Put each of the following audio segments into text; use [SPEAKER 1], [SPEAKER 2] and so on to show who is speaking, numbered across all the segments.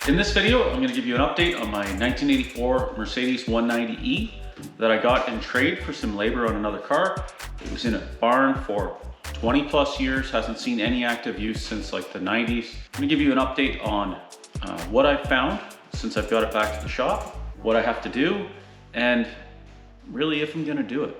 [SPEAKER 1] In this video, I'm going to give you an update on my 1984 Mercedes 190e that I got in trade for some labor on another car. It was in a barn for 20 plus years, hasn't seen any active use since like the 90s. I'm going to give you an update on what I found since I've got it back to the shop, what I have to do, and really if I'm going to do it.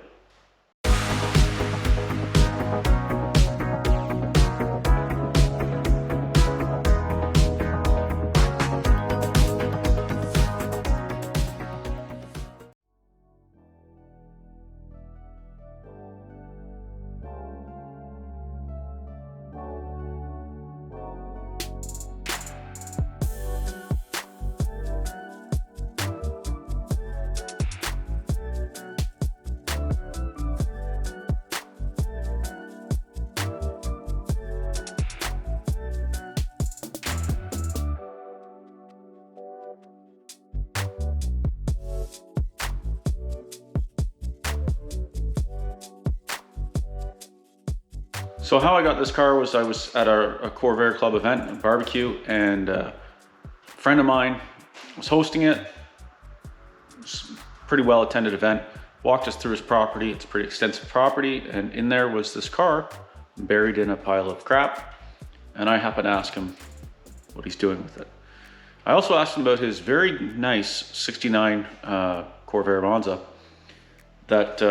[SPEAKER 1] So how I got this car was I was at a Corvair Club event, a barbecue, and a friend of mine was hosting it. It was a pretty well attended event. Walked us through his property. It's a pretty extensive property, and in there was this car buried in a pile of crap. And I happened to ask him what he's doing with it. I also asked him about his very nice 69 Corvair Monza that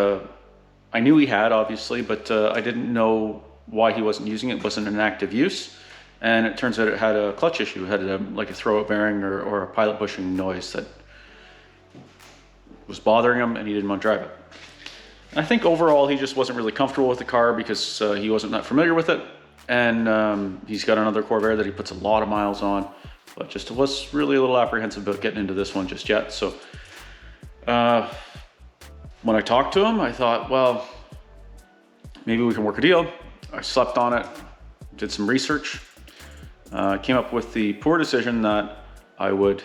[SPEAKER 1] I knew he had, obviously, but I didn't know why he wasn't using it. It wasn't in active use, and it turns out it had a clutch issue. It had like a throw-out bearing or a pilot bushing noise that was bothering him, and he didn't want to drive it. And I think overall he just wasn't really comfortable with the car because he wasn't that familiar with it, and he's got another Corvair that he puts a lot of miles on, but just was really a little apprehensive about getting into this one just yet. So when I talked to him, I thought, well, maybe we can work a deal. I slept on it, did some research, came up with the poor decision that I would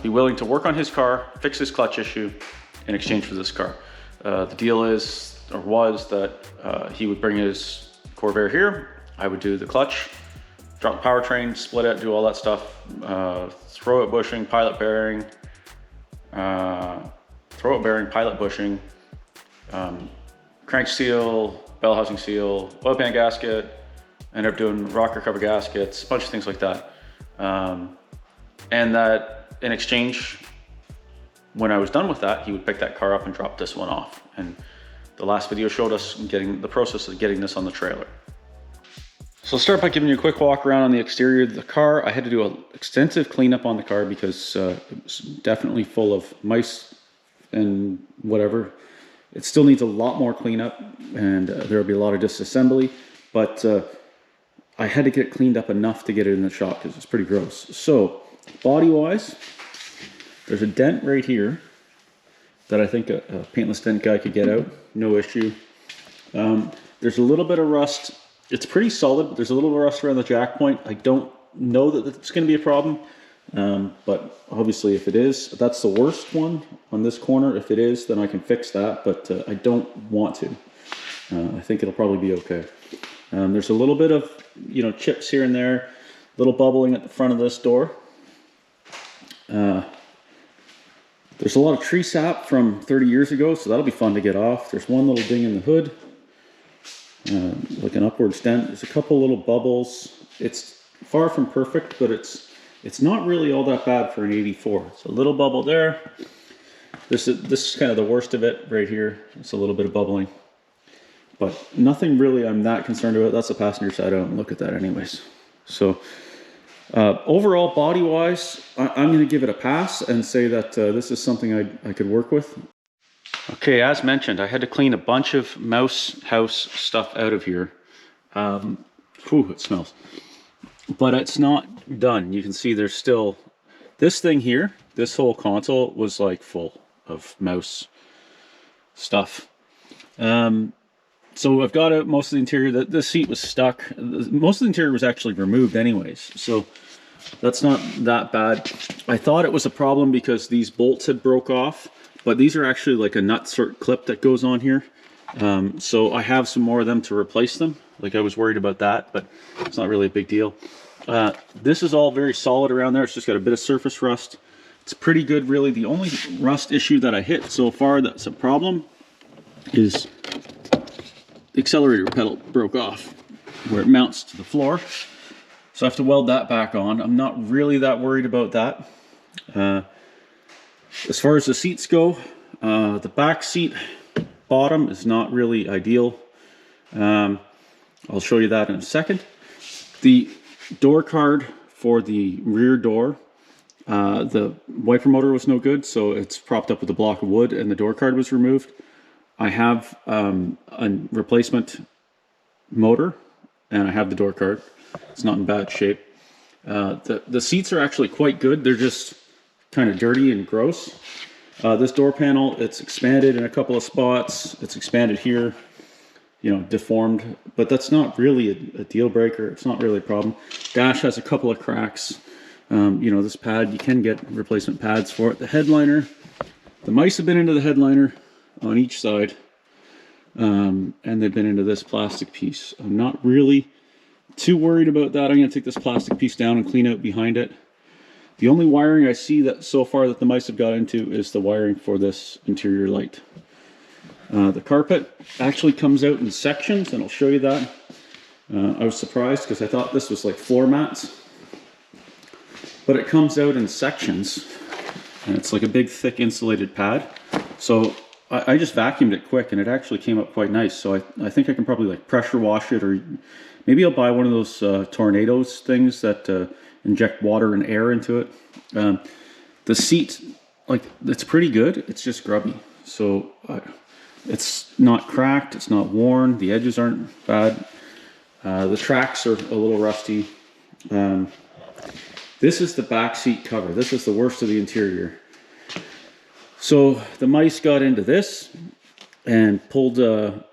[SPEAKER 1] be willing to work on his car, fix his clutch issue in exchange for this car. The deal is, or was, that he would bring his Corvair here, I would do the clutch, drop the powertrain, split it, do all that stuff, throw out bushing, pilot bearing, pilot bushing, crank seal, bell housing seal, oil pan gasket, ended up doing rocker cover gaskets, a bunch of things like that. And that in exchange, when I was done with that, he would pick that car up and drop this one off. And the last video showed us getting the process of getting this on the trailer. So I'll start by giving you a quick walk around on the exterior of the car. I had to do an extensive cleanup on the car because it was definitely full of mice and whatever. It still needs a lot more cleanup, and there'll be a lot of disassembly, but I had to get it cleaned up enough to get it in the shop because it's pretty gross. So body-wise, there's a dent right here that I think a paintless dent guy could get out, no issue. There's a little bit of rust. It's pretty solid, but there's a little rust around the jack point. I don't know that it's going to be a problem. But obviously if it is, that's the worst one on this corner. If it is, then I can fix that, but I don't want to. I think it'll probably be okay. There's a little bit of, chips here and there, little bubbling at the front of this door. There's a lot of tree sap from 30 years ago, so that'll be fun to get off. There's one little ding in the hood, like an upwards dent. There's a couple little bubbles. It's far from perfect, but it's not really all that bad for an 84. It's a little bubble there. This is kind of the worst of it right here. It's a little bit of bubbling, but nothing really I'm that concerned about. That's the passenger side. I don't look at that anyways. So overall, body-wise, I'm going to give it a pass and say that this is something I could work with. Okay, as mentioned, I had to clean a bunch of mouse house stuff out of here. It smells. But it's not done. You can see there's still this thing here. This whole console was like full of mouse stuff. So I've got out most of the interior. The seat was stuck. Most of the interior was actually removed anyways, so that's not that bad. I thought it was a problem because these bolts had broke off, but these are actually like a nut sort clip that goes on here. So I have some more of them to replace them. Like, I was worried about that, but it's not really a big deal. This is all very solid around there. It's just got a bit of surface rust. It's pretty good, really. The only rust issue that I hit so far that's a problem is the accelerator pedal broke off where it mounts to the floor. So I have to weld that back on. I'm not really that worried about that. As far as the seats go, the back seat bottom is not really ideal. I'll show you that in a second. The door card for the rear door, the wiper motor was no good, so it's propped up with a block of wood and the door card was removed. I have a replacement motor and I have the door card. It's not in bad shape. The seats are actually quite good. They're just kind of dirty and gross. This door panel, it's expanded in a couple of spots. It's expanded here, you know, deformed, but that's not really a deal breaker. It's not really a problem. Dash has a couple of cracks. You know, this pad, you can get replacement pads for it. The headliner, the mice have been into the headliner on each side, and they've been into this plastic piece. I'm not really too worried about that. I'm going to take this plastic piece down and clean out behind it. The only wiring I see that so far that the mice have got into is the wiring for this interior light. The carpet actually comes out in sections, and I'll show you that. I was surprised because I thought this was like floor mats, but it comes out in sections, and it's like a big thick insulated pad. So I just vacuumed it quick and it actually came up quite nice. So I think I can probably like pressure wash it, or maybe I'll buy one of those tornadoes things that inject water and air into it. The seat, like, it's pretty good. It's just grubby. So it's not cracked, it's not worn, the edges aren't bad. The tracks are a little rusty. This is the back seat cover. This is the worst of the interior. So the mice got into this and pulled, and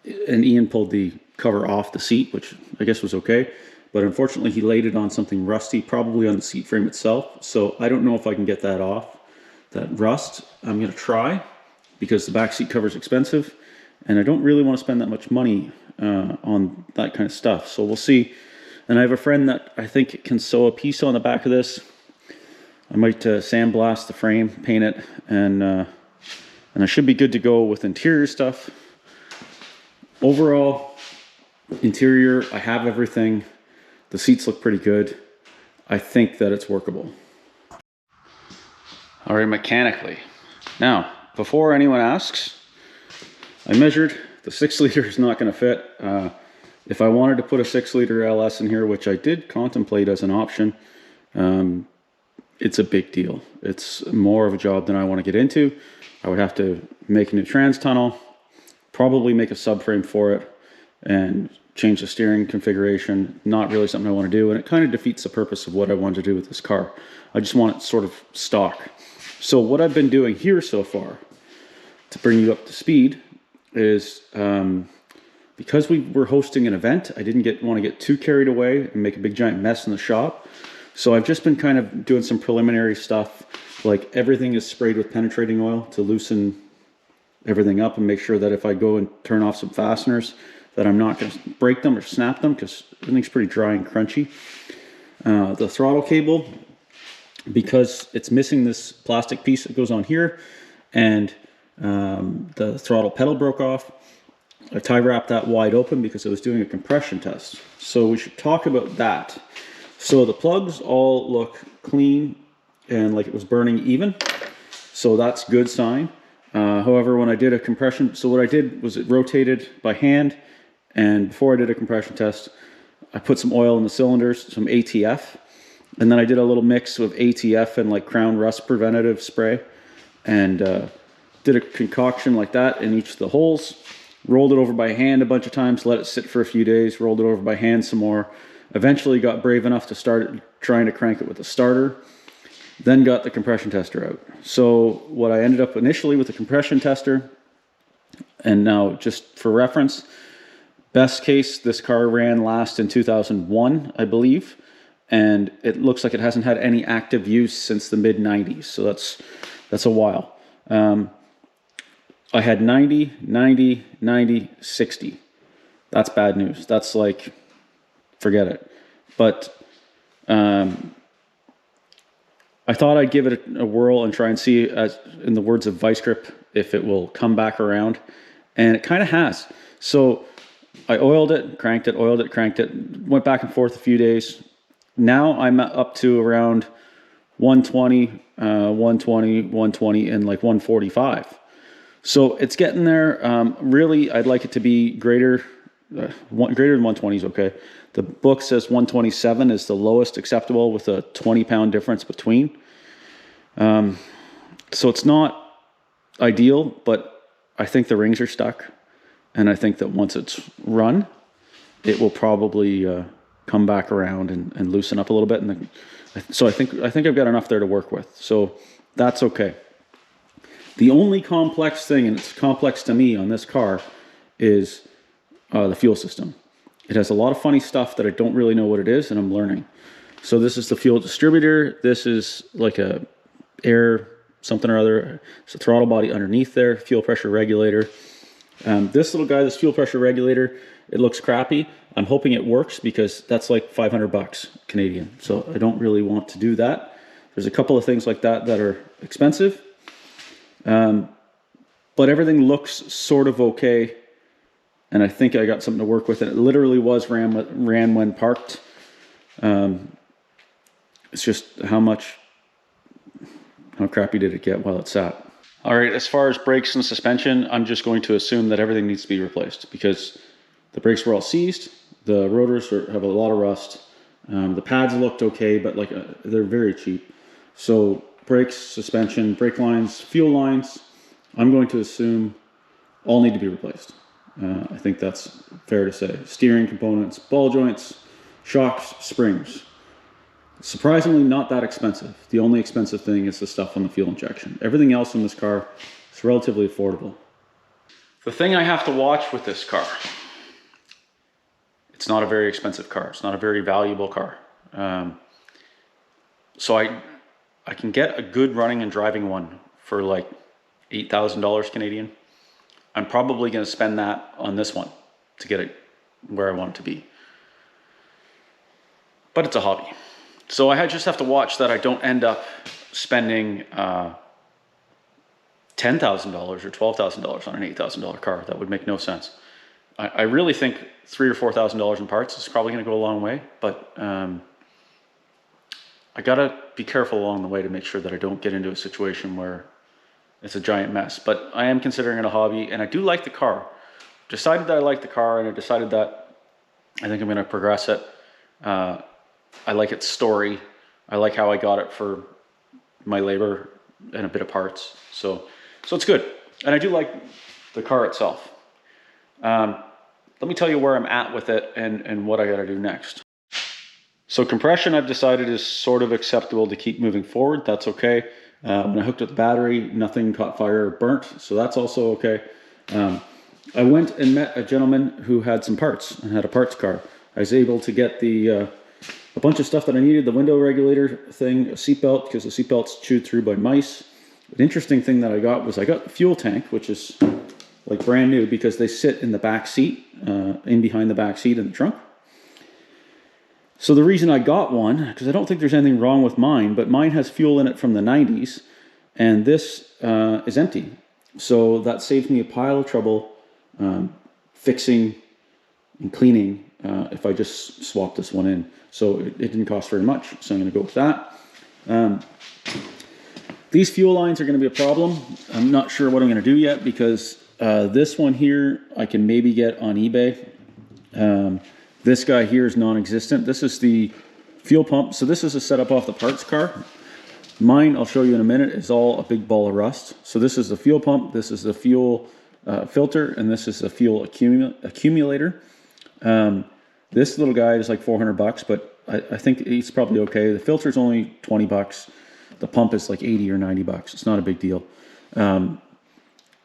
[SPEAKER 1] Ian pulled the cover off the seat, which I guess was okay. But unfortunately he laid it on something rusty, probably on the seat frame itself. So I don't know if I can get that off, that rust. I'm gonna try, because the back seat cover is expensive and I don't really want to spend that much money on that kind of stuff. So we'll see. And I have a friend that I think can sew a piece on the back of this. I might sandblast the frame, paint it, and I should be good to go with interior stuff. Overall, interior, I have everything. The seats look pretty good. I think that it's workable. All right, mechanically. Now, before anyone asks, I measured. The 6 liter is not going to fit. If I wanted to put a 6 liter LS in here, which I did contemplate as an option, it's a big deal. It's more of a job than I want to get into. I would have to make a new trans tunnel, probably make a subframe for it, and change the steering configuration. Not really something I want to do, and it kind of defeats the purpose of what I wanted to do with this car. I just want it sort of stock. So what I've been doing here so far, to bring you up to speed, is because we were hosting an event, I didn't want to get too carried away and make a big giant mess in the shop. So I've just been kind of doing some preliminary stuff, like everything is sprayed with penetrating oil to loosen everything up and make sure that if I go and turn off some fasteners, that I'm not going to break them or snap them, because everything's pretty dry and crunchy. The throttle cable, because it's missing this plastic piece that goes on here, and the throttle pedal broke off, I tie wrapped that wide open because I was doing a compression test. So we should talk about that. So the plugs all look clean and like it was burning even. So that's a good sign. However, when I did a compression, so what I did was it rotated by hand, and before I did a compression test, I put some oil in the cylinders, some ATF, and then I did a little mix of ATF and like Crown Rust Preventative spray, and did a concoction like that in each of the holes, rolled it over by hand a bunch of times, let it sit for a few days, rolled it over by hand some more, eventually got brave enough to start trying to crank it with a starter, then got the compression tester out. So what I ended up initially with the compression tester, and now just for reference, best case, this car ran last in 2001, I believe, and it looks like it hasn't had any active use since the mid-90s, so that's a while. I had 90, 90, 90, 60. That's bad news. That's like, forget it. But I thought I'd give it a whirl and try and see, as in the words of Vice Grip, if it will come back around. And it kind of has. So I oiled it, cranked it, oiled it, cranked it, went back and forth a few days. Now I'm up to around 120, 120, 120, and like 145. So it's getting there. Really, I'd like it to be greater than 120 is okay. The book says 127 is the lowest acceptable with a 20-pound difference between. So it's not ideal, but I think the rings are stuck. And I think that once it's run, it will probably come back around and loosen up a little bit. And so I think I've got enough there to work with. So that's okay. The only complex thing, and it's complex to me on this car, is the fuel system. It has a lot of funny stuff that I don't really know what it is, and I'm learning. So this is the fuel distributor. This is like a air something or other. It's a throttle body underneath there, fuel pressure regulator. This little guy, this fuel pressure regulator, it looks crappy. I'm hoping it works because that's like 500 bucks Canadian. So I don't really want to do that. There's a couple of things like that that are expensive. But everything looks sort of okay. And I think I got something to work with. And it literally was ran when parked. It's just how crappy did it get while it sat. All right, as far as brakes and suspension, I'm just going to assume that everything needs to be replaced because the brakes were all seized. The rotors have a lot of rust. The pads looked okay, but they're very cheap. So brakes, suspension, brake lines, fuel lines, I'm going to assume all need to be replaced. I think that's fair to say. Steering components, ball joints, shocks, springs. Surprisingly not that expensive. The only expensive thing is the stuff on the fuel injection. Everything else in this car is relatively affordable. The thing I have to watch with this car, it's not a very expensive car. It's not a very valuable car. So I can get a good running and driving one for like $8,000 Canadian. I'm probably going to spend that on this one to get it where I want it to be. But it's a hobby. So I just have to watch that I don't end up spending $10,000 or $12,000 on an $8,000 car. That would make no sense. I really think $3,000 or $4,000 in parts is probably going to go a long way, but I gotta be careful along the way to make sure that I don't get into a situation where it's a giant mess. But I am considering it a hobby, and I do like the car. Decided that I like the car, and I decided that I think I'm going to progress it. I like its story. I like how I got it for my labor and a bit of parts. So it's good. And I do like the car itself. Let me tell you where I'm at with it and what I got to do next. So compression, I've decided, is sort of acceptable to keep moving forward. That's okay. When I hooked up the battery, nothing caught fire or burnt, so that's also okay. I went and met a gentleman who had some parts and had a parts car. I was able to get a bunch of stuff that I needed, the window regulator thing, a seatbelt, because the seatbelt's chewed through by mice. An interesting thing that I got was I got the fuel tank, which is like brand new because they sit in the back seat, in behind the back seat in the trunk. So the reason I got one, because I don't think there's anything wrong with mine, but mine has fuel in it from the 90s, and this is empty. So that saves me a pile of trouble fixing and cleaning if I just swap this one in. So it didn't cost very much, so I'm going to go with that. These fuel lines are going to be a problem. I'm not sure what I'm going to do yet because this one here I can maybe get on eBay. This guy here is non-existent. This is the fuel pump. So this is a setup off the parts car. Mine, I'll show you in a minute, is all a big ball of rust. So this is the fuel pump, this is the fuel filter, and this is the fuel accumulator. This little guy is like 400 bucks, but I think it's probably okay. The filter's only 20 bucks. The pump is like 80 or 90 bucks. It's not a big deal.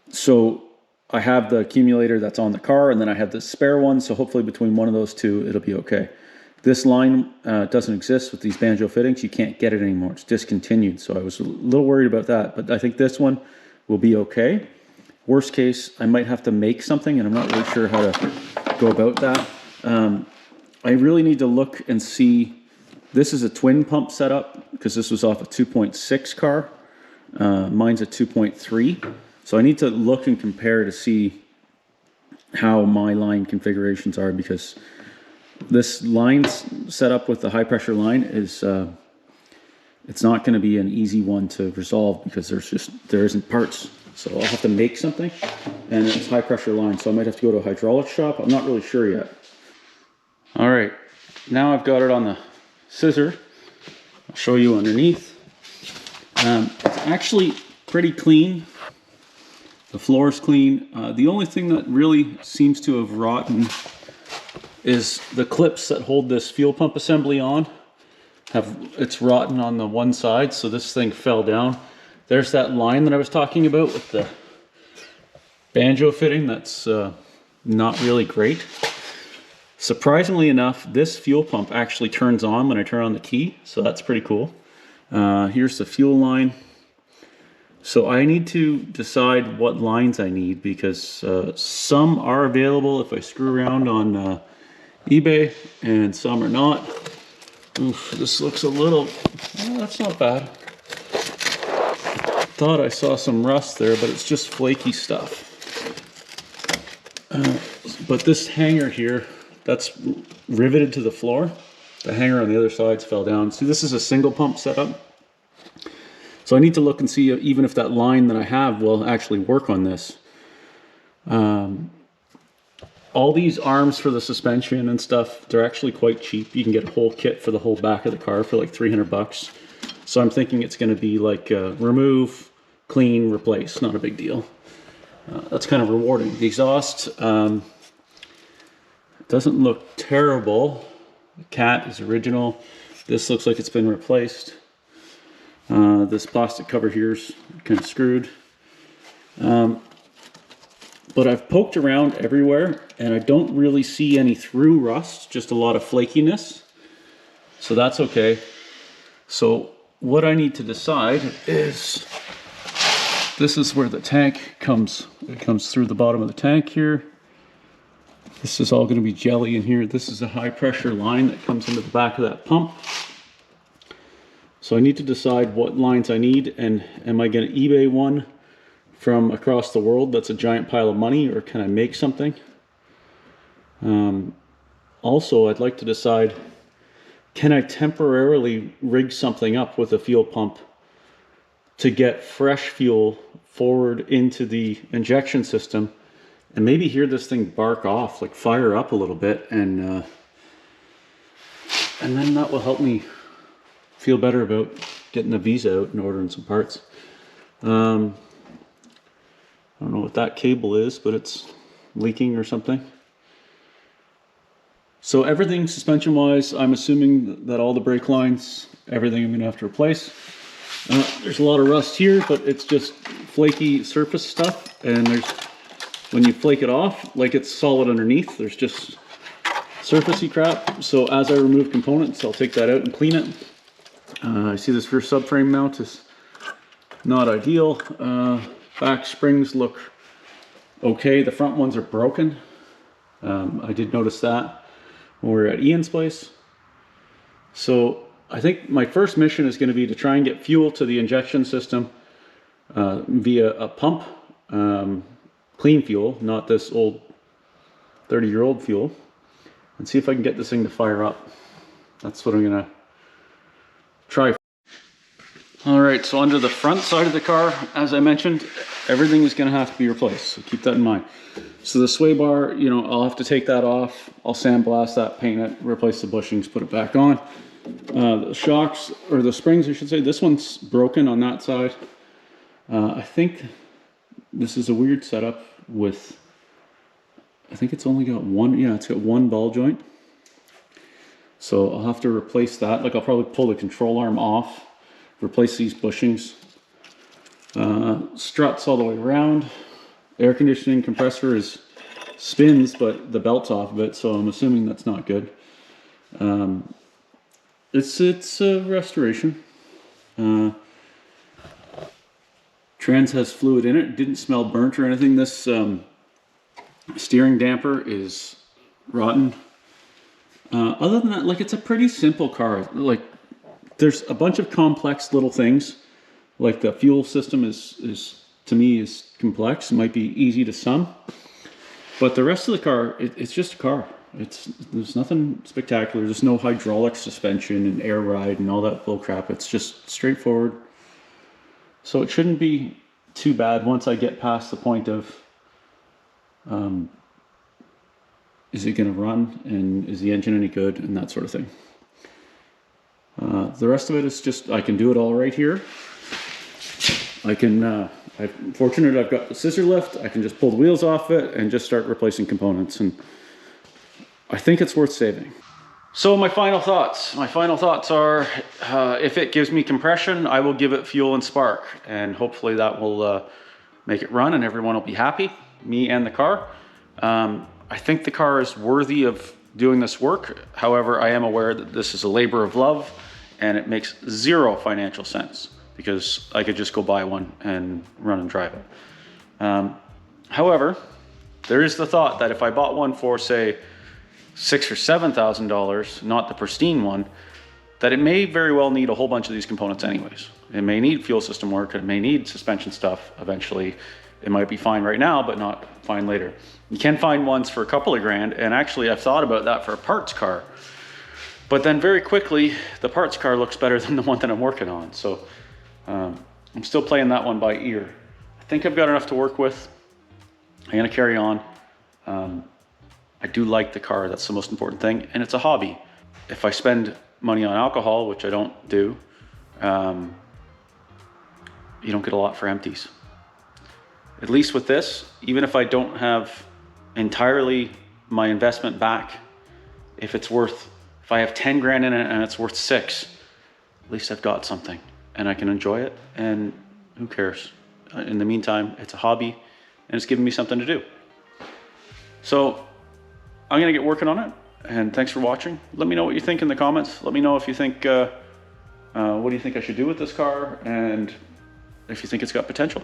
[SPEAKER 1] So I have the accumulator that's on the car, and then I have the spare one, so hopefully between one of those two, it'll be okay. This line doesn't exist with these banjo fittings. You can't get it anymore. It's discontinued, so I was a little worried about that, but I think this one will be okay. Worst case, I might have to make something, and I'm not really sure how to go about that. I really need to look and see This is a twin pump setup because this was off a 2.6 car. Mine's a 2.3. So I need to look and compare to see how my line configurations are, because this line set up with the high pressure line is it's not going to be an easy one to resolve because there isn't parts. So I'll have to make something, and it's high pressure line, so I might have to go to a hydraulic shop. I'm not really sure yet. All right, now I've got it on the scissor. I'll show you underneath. It's actually pretty clean. The floor is clean. The only thing that really seems to have rotten is the clips that hold this fuel pump assembly on. It's rotten on the one side, so this thing fell down. There's that line that I was talking about with the banjo fitting that's not really great. Surprisingly enough, this fuel pump actually turns on when I turn on the key, so that's pretty cool. Here's the fuel line. So I need to decide what lines I need, because some are available if I screw around on eBay, and some are not. Oof, this looks a little, well, that's not bad. Thought I saw some rust there, but it's just flaky stuff. But this hanger here, that's riveted to the floor. The hanger on the other sides fell down. See, this is a single pump setup. So I need to look and see even if that line that I have will actually work on this. All these arms for the suspension and stuff, they're actually quite cheap. You can get a whole kit for the whole back of the car for like 300 bucks. So I'm thinking it's going to be like remove, clean, replace, not a big deal. That's kind of rewarding. The exhaust doesn't look terrible. The cat is original. This looks like it's been replaced. This plastic cover here's kind of screwed. But I've poked around everywhere and I don't really see any through rust, just a lot of flakiness. So that's okay. So what I need to decide is, this is where the tank comes. It comes through the bottom of the tank here. This is all going to be jelly in here. This is a high pressure line that comes into the back of that pump. So I need to decide what lines I need, and am I going to eBay one from across the world that's a giant pile of money, or can I make something? Also, I'd like to decide, can I temporarily rig something up with a fuel pump to get fresh fuel forward into the injection system, and maybe hear this thing bark off, like fire up a little bit, and then that will help me feel better about getting the visa out and ordering some parts. I don't know what that cable is, but it's leaking or something. So everything suspension wise, I'm assuming that all the brake lines, everything I'm going to have to replace. There's a lot of rust here, but it's just flaky surface stuff, and when you flake it off, like it's solid underneath, there's just surfacey crap. So as I remove components, I'll take that out and clean it. I see this rear subframe mount is not ideal. Back springs look okay. The front ones are broken. I did notice that when we were at Ian's place. So I think my first mission is going to be to try and get fuel to the injection system via a pump. Clean fuel, not this old 30-year-old fuel, and see if I can get this thing to fire up. That's what I'm going to try. All right, so under the front side of the car, as I mentioned, everything is going to have to be replaced, so keep that in mind. So the sway bar, you know, I'll have to take that off. I'll sandblast that, paint it, replace the bushings, put it back on. The shocks, or the springs I should say, this one's broken on that side. I think this is a weird setup with, I think it's only got one, yeah, it's got one ball joint. So I'll have to replace that. Like, I'll probably pull the control arm off, replace these bushings. Struts all the way around. Air conditioning compressor spins, but the belt's off of it, so I'm assuming that's not good. It's a restoration. Trans has fluid in it. Didn't smell burnt or anything. This steering damper is rotten. Other than that, like, it's a pretty simple car. Like, there's a bunch of complex little things. Like the fuel system is to me is complex. It might be easy to some, but the rest of the car, it's just a car. There's nothing spectacular. There's no hydraulic suspension and air ride and all that bull crap. It's just straightforward. So it shouldn't be too bad once I get past the point of, is it going to run, and is the engine any good, and that sort of thing. The rest of it is just, I can do it all right here. I'm fortunate I've got the scissor lift. I can just pull the wheels off it and just start replacing components, and I think it's worth saving. So my final thoughts. My final thoughts are, if it gives me compression, I will give it fuel and spark, and hopefully that will make it run and everyone will be happy, me and the car. I think the car is worthy of doing this work. However, I am aware that this is a labor of love and it makes zero financial sense, because I could just go buy one and run and drive it. However, there is the thought that if I bought one for, say, $6,000 or $7,000, not the pristine one, that it may very well need a whole bunch of these components anyways. It may need fuel system work, it may need suspension stuff eventually. It might be fine right now, but not fine later. You can find ones for a couple of grand, and actually I've thought about that for a parts car. But then very quickly, the parts car looks better than the one that I'm working on. So I'm still playing that one by ear. I think I've got enough to work with. I'm gonna carry on. I do like the car, that's the most important thing, and it's a hobby. If I spend money on alcohol, which I don't do, you don't get a lot for empties. At least with this, even if I don't have entirely my investment back, if I have 10 grand in it and it's worth 6, at least I've got something and I can enjoy it, and who cares? In the meantime, it's a hobby and it's giving me something to do. So I'm gonna get working on it, and thanks for watching. Let me know what you think in the comments. Let me know if you think, what do you think I should do with this car, and if you think it's got potential.